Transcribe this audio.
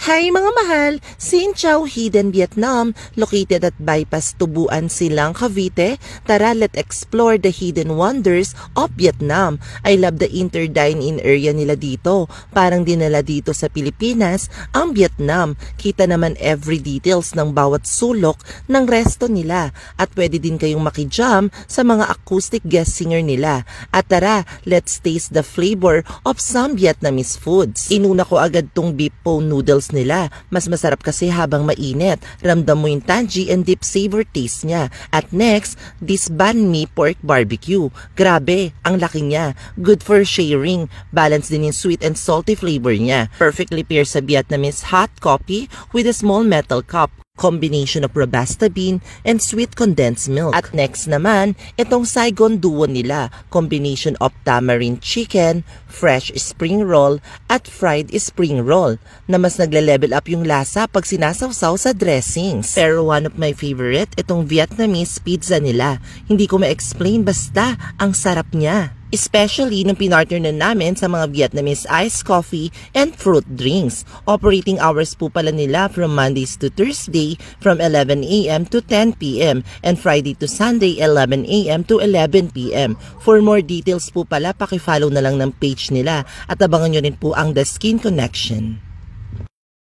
Hi mga mahal! Sin Chow Hidden Vietnam, located at Bypass Tubuan, Silang, Cavite. Tara, let's explore the hidden wonders of Vietnam. I love the inter-dine-in area nila dito. Parang dinala dito sa Pilipinas ang Vietnam. Kita naman every details ng bawat sulok ng resto nila. At pwede din kayong makijam sa mga acoustic guest singer nila. At tara, let's taste the flavor of some Vietnamese foods. Inuna ko agad tong beef po noodles nila. Mas masarap kasi habang mainit. Ramdam mo yung tangy and deep savor taste niya. At next, this banh mi pork barbecue. Grabe, ang laki niya. Good for sharing. Balance din yung sweet and salty flavor niya. Perfectly pair sa Vietnamese hot coffee with a small metal cup. Combination of Robusta bean and sweet condensed milk. At next naman, itong Saigon Duo nila. Combination of tamarind chicken, fresh spring roll, at fried spring roll na mas nagle-level up yung lasa pag sinasawsaw sa dressings. Pero one of my favorite, itong Vietnamese pizza nila. Hindi ko ma-explain basta ang sarap niya. Especially nung pinartner na namin sa mga Vietnamese iced coffee and fruit drinks. Operating hours po pala nila from Mondays to Thursday from 11 a.m. to 10 p.m. and Friday to Sunday 11 a.m. to 11 p.m. For more details po pala, pakifollow na lang ng page nila at abangan nyo rin po ang The Skin Connection.